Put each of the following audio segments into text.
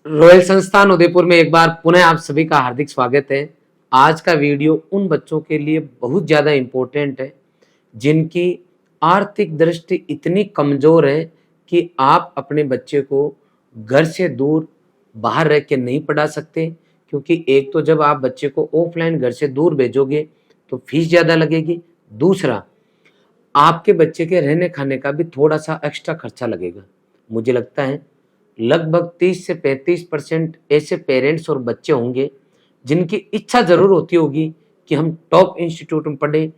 Royal संस्थान उदयपुर में एक बार पुनः आप सभी का हार्दिक स्वागत है। आज का वीडियो उन बच्चों के लिए बहुत ज़्यादा इम्पोर्टेंट है जिनकी आर्थिक दृष्टि इतनी कमज़ोर है कि आप अपने बच्चे को घर से दूर बाहर रह के नहीं पढ़ा सकते। क्योंकि एक तो जब आप बच्चे को ऑफलाइन घर से दूर भेजोगे तो फीस ज़्यादा लगेगी, दूसरा आपके बच्चे के रहने खाने का भी थोड़ा सा एक्स्ट्रा खर्चा लगेगा। मुझे लगता है लगभग 30 से 35% ऐसे पेरेंट्स और बच्चे होंगे जिनकी इच्छा ज़रूर होती होगी कि हम टॉप इंस्टीट्यूट में पढ़ें,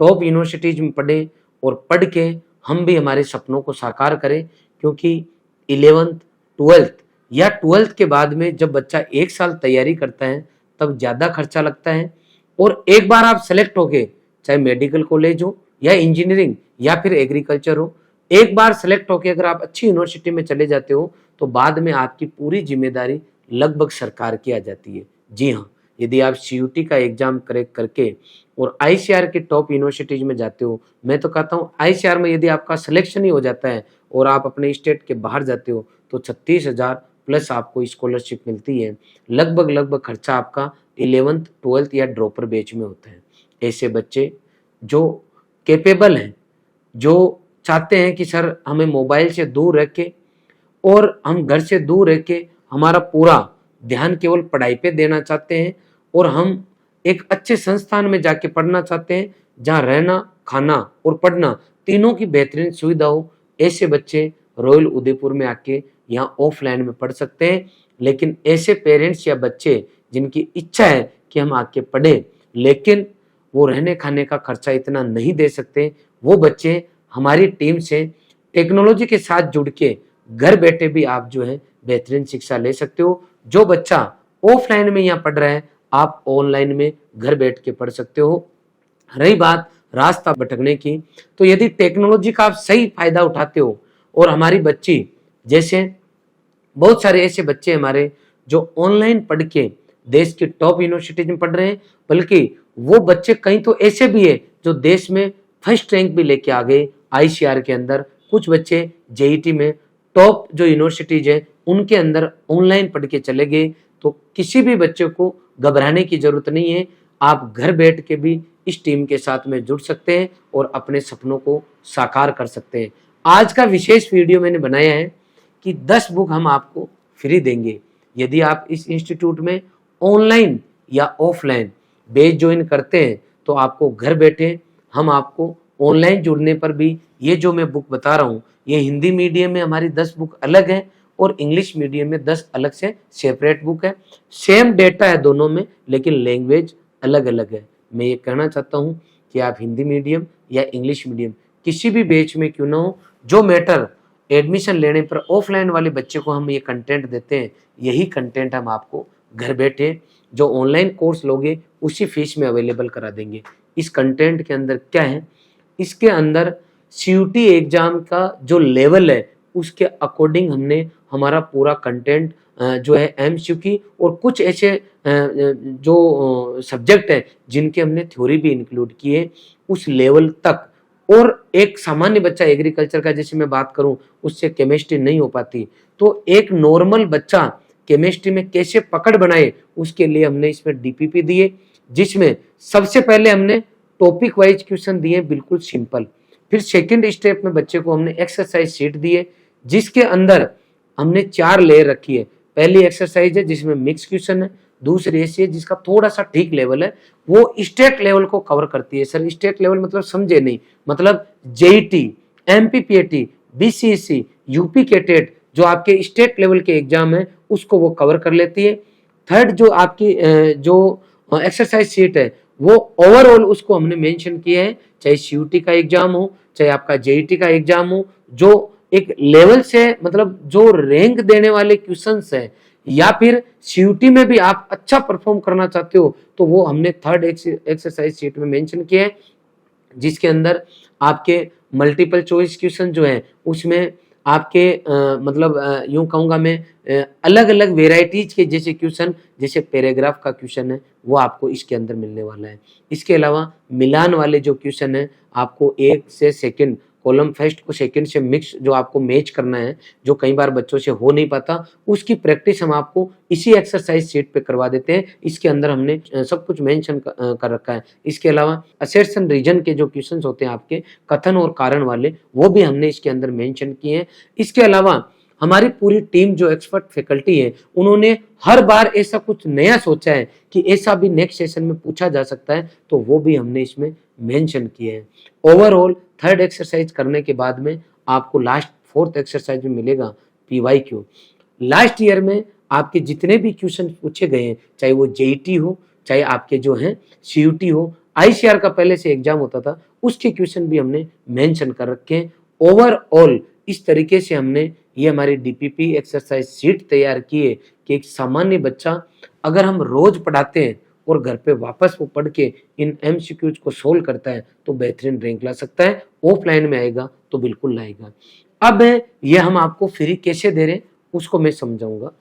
टॉप यूनिवर्सिटीज़ में पढ़ें और पढ़ के हम भी हमारे सपनों को साकार करें। क्योंकि 11th, 12th या 12th के बाद में जब बच्चा 1 साल तैयारी करता है तब ज़्यादा खर्चा लगता है। और एक बार आप सेलेक्ट हो गए, चाहे मेडिकल कॉलेज हो या इंजीनियरिंग या फिर एग्रीकल्चर हो, एक बार सेलेक्ट होकर अगर आप अच्छी यूनिवर्सिटी में चले जाते हो तो बाद में आपकी पूरी जिम्मेदारी लगभग सरकार की आ जाती है। जी हाँ, यदि आप सीयूटी का एग्जाम क्रैक करके और आईसीआर के टॉप यूनिवर्सिटीज में जाते हो, मैं तो कहता हूँ आईसीआर में यदि आपका सिलेक्शन ही हो जाता है और आप अपने स्टेट के बाहर जाते हो तो 36,000 प्लस आपको स्कॉलरशिप मिलती है। लगभग खर्चा आपका 11th, 12th या ड्रॉपर बैच में होता है। ऐसे बच्चे जो कैपेबल हैं, जो चाहते हैं कि सर हमें मोबाइल से दूर रख के और हम घर से दूर रह के हमारा पूरा ध्यान केवल पढ़ाई पे देना चाहते हैं और हम एक अच्छे संस्थान में जाके पढ़ना चाहते हैं जहाँ रहना, खाना और पढ़ना तीनों की बेहतरीन सुविधा हो, ऐसे बच्चे रॉयल उदयपुर में आके यहाँ ऑफलाइन में पढ़ सकते हैं। लेकिन ऐसे पेरेंट्स या बच्चे जिनकी इच्छा है कि हम आके पढ़ें लेकिन वो रहने खाने का खर्चा इतना नहीं दे सकते, वो बच्चे हमारी टीम से टेक्नोलॉजी के साथ जुड़ के घर बैठे भी आप जो है बेहतरीन शिक्षा ले सकते हो। जो बच्चा ऑफलाइन में यहाँ पढ़ रहा है आप ऑनलाइन में घर बैठ के पढ़ सकते हो। रही बात रास्ता भटकने की, तो यदि टेक्नोलॉजी का आप सही फायदा उठाते हो और हमारी बच्ची जैसे बहुत सारे ऐसे बच्चे हमारे जो ऑनलाइन पढ़ के देश की टॉप यूनिवर्सिटीज में पढ़ रहे हैं, बल्कि वो बच्चे कहीं तो ऐसे भी है जो देश में फर्स्ट रैंक भी लेके आ गए आईसीआर के अंदर। कुछ बच्चे जेईटी में टॉप जो यूनिवर्सिटीज है उनके अंदर ऑनलाइन पढ़ के चले गए। तो किसी भी बच्चे को घबराने की जरूरत नहीं है, आप घर बैठ के भी इस टीम के साथ में जुड़ सकते हैं और अपने सपनों को साकार कर सकते हैं। आज का विशेष वीडियो मैंने बनाया है कि 10 बुक हम आपको फ्री देंगे यदि आप इस इंस्टीट्यूट में ऑनलाइन या ऑफलाइन बैच ज्वाइन करते हैं। तो आपको घर बैठे हम आपको ऑनलाइन जुड़ने पर भी ये जो मैं बुक बता रहा हूँ, ये हिंदी मीडियम में हमारी 10 बुक अलग है और इंग्लिश मीडियम में 10 अलग से सेपरेट बुक है। सेम डेटा है दोनों में लेकिन लैंग्वेज अलग अलग है। मैं ये कहना चाहता हूँ कि आप हिंदी मीडियम या इंग्लिश मीडियम किसी भी बैच में क्यों ना हो, जो मैटर एडमिशन लेने पर ऑफलाइन वाले बच्चे को हम ये कंटेंट देते हैं, यही कंटेंट हम आपको घर बैठे जो ऑनलाइन कोर्स लोगे उसी फीस में अवेलेबल करा देंगे। इस कंटेंट के अंदर क्या है, इसके अंदर सीयूटी एग्जाम का जो लेवल है उसके अकॉर्डिंग हमने हमारा पूरा कंटेंट जो है एमसीक्यू और कुछ ऐसे जो सब्जेक्ट है जिनके हमने थ्योरी भी इंक्लूड किए उस लेवल तक। और एक सामान्य बच्चा एग्रीकल्चर का जैसे मैं बात करूं उससे केमिस्ट्री नहीं हो पाती, तो एक नॉर्मल बच्चा केमिस्ट्री में कैसे पकड़ बनाए उसके लिए हमने इसमें डीपीपी दिए, जिसमें सबसे पहले हमने टॉपिक वाइज क्वेश्चन दिए बिल्कुल सिंपल। फिर सेकंड स्टेप में बच्चे को हमने एक्सरसाइज शीट दिए जिसके अंदर हमने 4 लेयर रखी है। पहली एक्सरसाइज है जिसमें मिक्स क्वेश्चन है, दूसरी ऐसी है जिसका थोड़ा सा ठीक लेवल है, वो स्टेट लेवल को कवर करती है। सर स्टेट लेवल मतलब समझे नहीं, मतलब जेईटी, एमपीपीएटी, बीसीएससी, यूपी के टेट जो आपके स्टेट लेवल के एग्जाम है उसको वो कवर कर लेती है। थर्ड जो आपकी जो एक्सरसाइज शीट है वो ओवरऑल उसको हमने मेंशन किया है, चाहे सीयूटी का एग्जाम हो चाहे आपका जेईटी का एग्जाम हो, जो एक लेवल से मतलब जो रैंक देने वाले क्वेश्चंस है, या फिर सीयूटी में भी आप अच्छा परफॉर्म करना चाहते हो तो वो हमने थर्ड एक्सरसाइज शीट में मेंशन किया है, जिसके अंदर आपके मल्टीपल चॉइस क्वेश्चन जो है उसमें आपके मतलब यूं कहूंगा मैं अलग अलग वेराइटीज के जैसे क्वेश्चन, जैसे पैराग्राफ का क्वेश्चन है वो आपको इसके अंदर मिलने वाला है। इसके अलावा मिलान वाले जो क्वेश्चन है आपको 1 से सेकंड कॉलम फर्स्ट को सेकंड से मिक्स जो आपको मैच करना है, जो कई बार बच्चों से हो नहीं पाता, उसकी प्रैक्टिस हम आपको इसी एक्सरसाइज शीट पे करवा देते हैं। इसके अंदर हमने सब कुछ मेंशन कर रखा है। इसके अलावा असर्शन रीजन के जो क्वेश्चंस होते हैं आपके कथन और कारण वाले, वो भी हमने इसके अंदर मेंशन किए हैं। इसके अलावा हमारी पूरी टीम जो एक्सपर्ट फैकल्टी है, उन्होंने हर बार ऐसा कुछ नया सोचा है कि ऐसा भी नेक्स्ट सेशन में पूछा जा सकता है, तो वो भी हमने इसमें मेंशन किए हैं। ओवरऑल थर्ड एक्सरसाइज करने के बाद में आपको लास्ट फोर्थ एक्सरसाइज में मिलेगा PYQ। लास्ट ईयर में आपके जितने भी क्वेश्चन पूछे गए हैं, चाहे वो जेईटी हो, चाहे आपके जो हैं CUT हो, ICR का पहले से एग्जाम होता था, उसके क्वेश्चन भी हमने मेंशन कर रखे हैं। ओवरऑल इस तरीके से हमने ये हमारी DPP एक्सरसाइज शीट तैयार की है कि एक सामान्य बच्चा अगर हम रोज पढ़ाते हैं और घर पे वापस वो पढ़ के इन MCQs को सोल्व करता है तो बेहतरीन रैंक ला सकता है। ऑफलाइन में आएगा तो बिल्कुल लाएगा। अब ये हम आपको फ्री कैसे दे रहे हैं उसको मैं समझाऊंगा।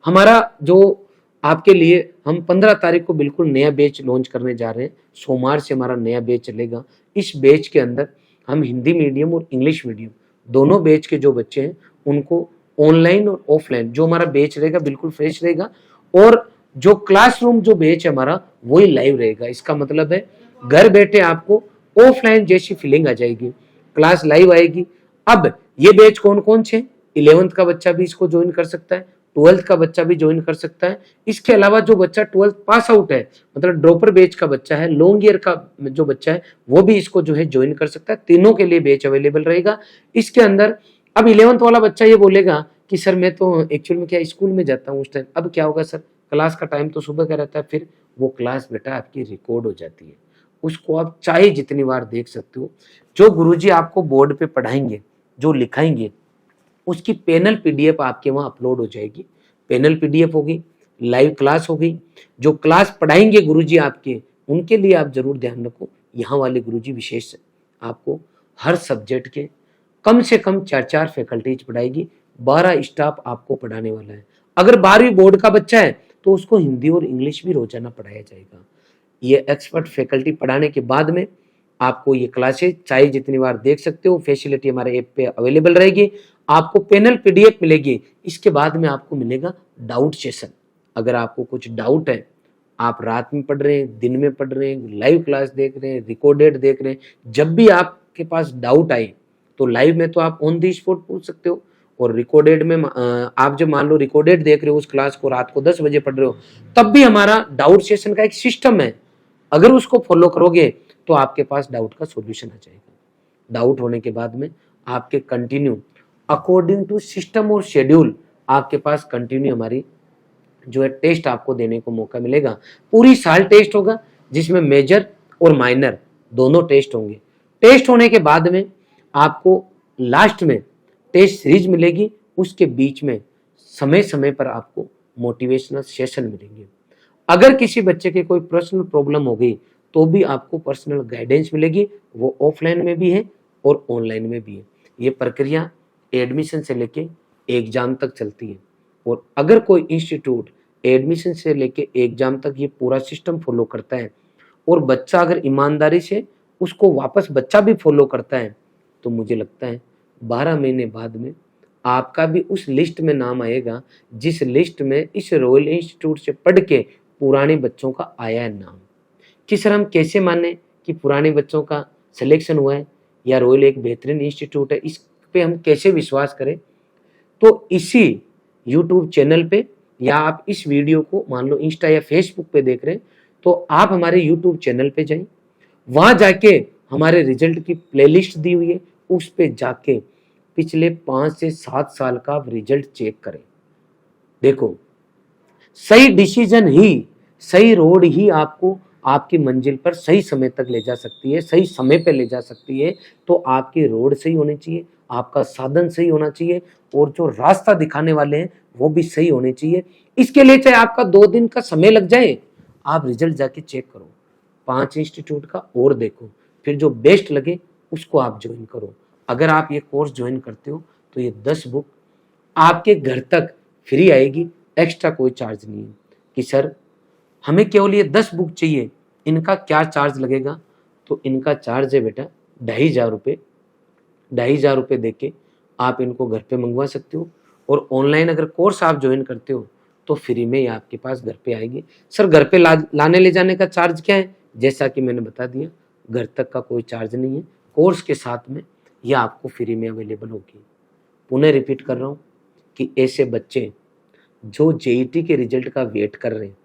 हमारा जो आपके लिए हम 15 तारीख को बिल्कुल नया बैच लॉन्च करने जा रहे हैं। सोमवार से हमारा नया बैच चलेगा। इस बैच के अंदर हम हिंदी मीडियम और इंग्लिश मीडियम दोनों बैच के जो बच्चे हैं उनको ऑनलाइन और ऑफलाइन जो हमारा बैच रहेगा बिल्कुल फ्रेश रहेगा, और जो क्लासरूम जो बैच है हमारा वही लाइव रहेगा। इसका मतलब है घर बैठे आपको ऑफलाइन जैसी फीलिंग आ जाएगी, क्लास लाइव आएगी। अब ये बैच कौन कौन से, 11th का बच्चा भी इसको ज्वाइन कर सकता है, 12th का बच्चा भी ज्वाइन कर सकता है। इसके अलावा जो बच्चा 12th पास आउट है, मतलब ड्रॉपर बैच का बच्चा है, लॉन्ग ईयर का जो बच्चा है, वो भी इसको जो है ज्वाइन कर सकता है। तीनों के लिए बैच अवेलेबल रहेगा इसके अंदर। अब 11th वाला बच्चा ये बोलेगा कि सर मैं तो एक्चुअल में क्या स्कूल में जाता हूँ उस टाइम, अब क्या होगा सर, क्लास का टाइम तो सुबह का रहता है, फिर वो क्लास बेटा आपकी रिकॉर्ड हो जाती है, उसको आप चाहे जितनी बार देख सकते हो। जो गुरुजी आपको बोर्ड पे पढ़ाएंगे, जो लिखाएंगे, उसकी पैनल PDF आपके वहां अपलोड हो जाएगी। पैनल PDF होगी, लाइव क्लास होगी। जो क्लास पढ़ाएंगे गुरुजी आपके, उनके लिए आप जरूर ध्यान रखो, यहाँ वाले गुरुजी विशेष आपको हर सब्जेक्ट के कम से कम 4-4 फैकल्टीज पढ़ाएगी, 12 स्टाफ आपको पढ़ाने वाला है। अगर 12वीं बोर्ड का बच्चा है तो उसको हिंदी और इंग्लिश भी रोजाना पढ़ाया जाएगा। ये एक्सपर्ट फैकल्टी पढ़ाने के बाद में आपको ये क्लासेस चाहे जितनी बार देख सकते हो, फैसिलिटी हमारे ऐप पे अवेलेबल रहेगी। आपको पैनल PDF मिलेगी। इसके बाद में आपको मिलेगा डाउट सेशन। अगर आपको कुछ डाउट है, आप रात में पढ़ रहे हैं, दिन में पढ़ रहे हैं, लाइव क्लास देख रहे हैं, रिकॉर्डेड देख रहे हैं, जब भी आपके पास डाउट आए तो लाइव में तो आप ऑन दी स्पॉट पूछ सकते हो, और रिकॉर्डेड में आप जब मान लो रिकॉर्डेड देख रहे हो उस क्लास को, रात को 10 बजे पढ़ रहे हो, तब भी हमारा डाउट सेशन का एक सिस्टम है। अगर उसको फॉलो करोगे तो आपके पास डाउट का सॉल्यूशन आ जाएगा। डाउट होने के बाद में आपके कंटिन्यू अकॉर्डिंग टू सिस्टम और शेड्यूल आपके पास कंटिन्यू हमारी जो है टेस्ट आपको देने को मौका मिलेगा। पूरी साल टेस्ट होगा जिसमें मेजर और माइनर दोनों टेस्ट होंगे। टेस्ट होने के बाद में आपको लास्ट में टेस्ट सीरीज मिलेगी, उसके बीच में समय समय पर आपको मोटिवेशनल सेशन मिलेंगे। अगर किसी बच्चे के कोई पर्सनल प्रॉब्लम हो गई तो भी आपको पर्सनल गाइडेंस मिलेगी, वो ऑफलाइन में भी है और ऑनलाइन में भी है। ये प्रक्रिया एडमिशन से लेके एग्जाम तक चलती है, और अगर कोई इंस्टीट्यूट एडमिशन से लेके एग्जाम तक ये पूरा सिस्टम फॉलो करता है और बच्चा अगर ईमानदारी से उसको वापस बच्चा भी फॉलो करता है, तो मुझे लगता है 12 महीने बाद में आपका भी उस लिस्ट में नाम आएगा जिस लिस्ट में इस रॉयल इंस्टीट्यूट से पढ़ के पुराने बच्चों का आया है नाम। कि सर हम कैसे माने कि पुराने बच्चों का सिलेक्शन हुआ है या रॉयल एक बेहतरीन इंस्टीट्यूट है, इस पे हम कैसे विश्वास करें? तो इसी यूट्यूब चैनल पे, या आप इस वीडियो को मान लो इंस्टा या फेसबुक पे देख रहे हैं, तो आप हमारे यूट्यूब चैनल पे जाएं, वहां जाके हमारे रिजल्ट की प्लेलिस्ट दी हुई है, उस पे जाके पिछले 5 से 7 साल का आप रिजल्ट चेक करें। देखो, सही डिसीजन ही, सही रोड ही आपको आपकी मंजिल पर सही समय तक ले जा सकती है, सही समय पे ले जा सकती है। तो आपकी रोड सही होनी चाहिए, आपका साधन सही होना चाहिए, और जो रास्ता दिखाने वाले हैं वो भी सही होने चाहिए। इसके लिए चाहे आपका 2 दिन का समय लग जाए, आप रिजल्ट जाके चेक करो, 5 इंस्टीट्यूट का और देखो, फिर जो बेस्ट लगे उसको आप ज्वाइन करो। अगर आप ये कोर्स ज्वाइन करते हो तो ये 10 बुक आपके घर तक फ्री आएगी, एक्स्ट्रा कोई चार्ज नहीं है। कि सर हमें केवल ये 10 बुक चाहिए, इनका क्या चार्ज लगेगा? तो इनका चार्ज है बेटा 2500 रुपये ₹2500 दे के आप इनको घर पे मंगवा सकते हो। और ऑनलाइन अगर कोर्स आप ज्वाइन करते हो तो फ्री में ये आपके पास घर पे आएगी। सर घर पे लाने ले जाने का चार्ज क्या है? जैसा कि मैंने बता दिया, घर तक का कोई चार्ज नहीं है। कोर्स के साथ में ये आपको फ्री में अवेलेबल होगी। पुनः रिपीट कर रहा हूँ कि ऐसे बच्चे जो जेईटी के रिजल्ट का वेट कर रहे हैं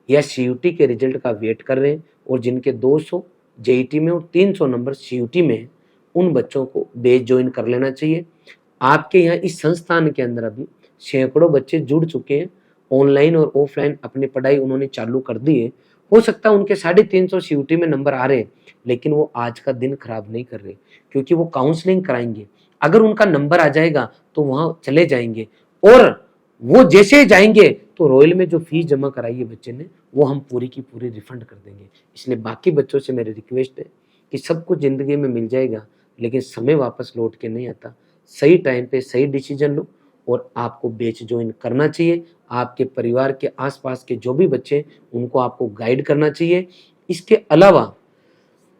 या सीयूटी के रिजल्ट का वेट कर रहे हैं और जिनके 200 जेईटी में और 300 नंबर सीयूटी में है, उन बच्चों को बैच ज्वाइन कर लेना चाहिए। आपके यहाँ इस संस्थान के अंदर अभी सैकड़ों बच्चे जुड़ चुके हैं। ऑनलाइन और ऑफलाइन अपनी पढ़ाई उन्होंने चालू कर दी है। हो सकता है उनके 350 सीयूटी में नंबर आ रहे हैं, लेकिन वो आज का दिन खराब नहीं कर रहे, क्योंकि वो काउंसलिंग कराएंगे। अगर उनका नंबर आ जाएगा तो वहां चले जाएंगे, और वो जैसे जाएंगे तो रॉयल में जो फीस जमा कराई है बच्चे ने, वो हम पूरी की पूरी रिफंड कर देंगे। इसलिए बाकी बच्चों से मेरी रिक्वेस्ट है कि सब कुछ जिंदगी में मिल जाएगा, लेकिन समय वापस लौट के नहीं आता। सही टाइम पे सही डिसीजन लो और आपको बैच ज्वाइन करना चाहिए। आपके परिवार के आसपास के जो भी बच्चे हैं, उनको आपको गाइड करना चाहिए। इसके अलावा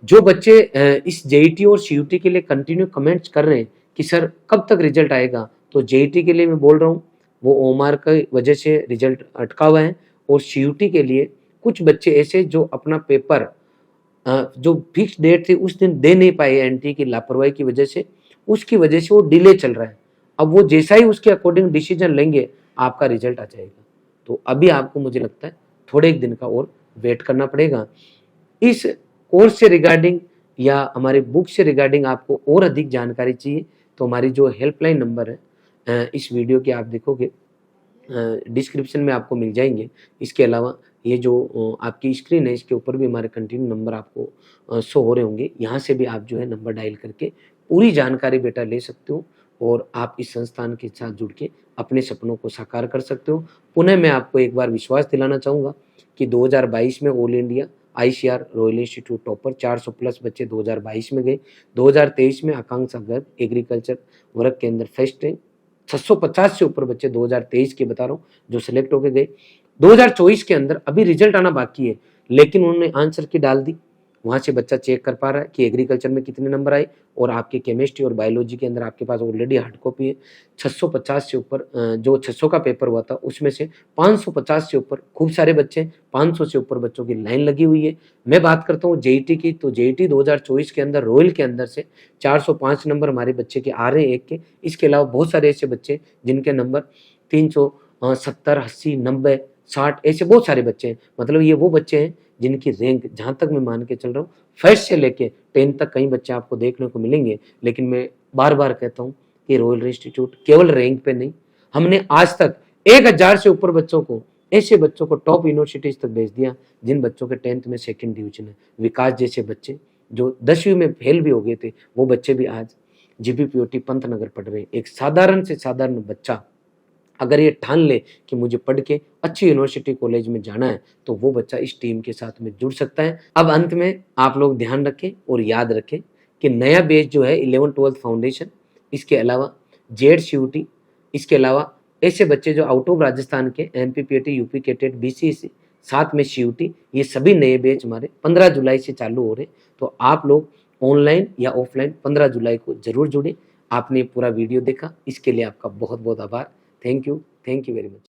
जो बच्चे इस जेईटी और सीयूटी के लिए कंटिन्यू कमेंट्स कर रहे हैं कि सर कब तक रिजल्ट आएगा, तो जेईटी के लिए मैं बोल रहा हूँ वो ओमार की वजह से रिजल्ट अटका हुआ है, और सीयूटी के लिए कुछ बच्चे ऐसे जो अपना पेपर जो फिक्स डेट थी उस दिन दे नहीं पाए एनटी की लापरवाही की वजह से, उसकी वजह से वो डिले चल रहा है। अब वो जैसा ही उसके अकॉर्डिंग डिसीजन लेंगे, आपका रिजल्ट आ जाएगा। तो अभी आपको मुझे लगता है थोड़े एक दिन का और वेट करना पड़ेगा। इस कोर्स से रिगार्डिंग या हमारे बुक से रिगार्डिंग आपको और अधिक जानकारी चाहिए तो हमारी जो हेल्पलाइन नंबर है इस वीडियो के आप देखोगे डिस्क्रिप्शन में आपको मिल जाएंगे। इसके अलावा ये जो आपकी स्क्रीन है इसके ऊपर भी हमारे कंटिन्यू नंबर आपको शो हो रहे होंगे। यहाँ से भी आप जो है नंबर डायल करके पूरी जानकारी बेटा ले सकते हो और आप इस संस्थान के साथ जुड़ के अपने सपनों को साकार कर सकते हो। पुनः मैं आपको एक बार विश्वास दिलाना चाहूँगा कि 2022 में all India ICR royal institute topper 400 plus बच्चे 2022 में गए। 2023 में आकांक्षा गर्ग एग्रीकल्चर वर्ग के अंदर फर्स्ट रैंक। 650 से ऊपर बच्चे 2023 के बता रहा हूँ जो सिलेक्ट होके गए। 2024 के अंदर अभी रिजल्ट आना बाकी है, लेकिन उन्होंने आंसर की डाल दी। वहां से बच्चा चेक कर पा रहा है कि एग्रीकल्चर में कितने नंबर आए, और आपके केमिस्ट्री और बायोलॉजी के अंदर आपके पास ऑलरेडी हार्ड कॉपी है। 650 से ऊपर जो 600 का पेपर हुआ था उसमें से 550 से ऊपर खूब सारे बच्चे, 500 से ऊपर बच्चों की लाइन लगी हुई है। मैं बात करता हूँ जेईटी की, तो जेईटी 2024 के अंदर रॉयल के अंदर से 405 नंबर हमारे बच्चे के आ रहे हैं एक के। इसके अलावा बहुत सारे ऐसे बच्चे जिनके नंबर 370, 80, 90, 60 ऐसे बहुत सारे बच्चे हैं। मतलब ये वो बच्चे हैं जिनकी रैंक जहां तक मैं मान के चल रहा हूँ फर्स्ट से लेके 10 तक कई बच्चे आपको देखने को मिलेंगे। लेकिन मैं बार बार कहता हूँ कि रॉयल इंस्टीट्यूट केवल रैंक पे नहीं, हमने आज तक 1000 से ऊपर बच्चों को, ऐसे बच्चों को टॉप यूनिवर्सिटीज तक भेज दिया जिन बच्चों के 10th में 2nd डिवीजन है। विकास जैसे बच्चे जो 10वीं में फेल भी हो गए थे, वो बच्चे भी आज जीबीपीओटी पंतनगर पढ़ रहे हैं। एक साधारण से साधारण बच्चा अगर ये ठान ले कि मुझे पढ़ के अच्छी यूनिवर्सिटी कॉलेज में जाना है, तो वो बच्चा इस टीम के साथ में जुड़ सकता है। अब अंत में आप लोग ध्यान रखें और याद रखें कि नया बैच जो है 11th-12th फाउंडेशन, इसके अलावा जेड सीयूटी, इसके अलावा ऐसे बच्चे जो आउट ऑफ राजस्थान के एमपीपीटी, यूपी केटेट, बीसीएसई, साथ में सीयूटी, ये सभी नए बैच हमारे 15 जुलाई से चालू हो रहे। तो आप लोग ऑनलाइन या ऑफलाइन 15 जुलाई को जरूर जुड़े। आपने पूरा वीडियो देखा, इसके लिए आपका बहुत बहुत आभार। Thank you very much.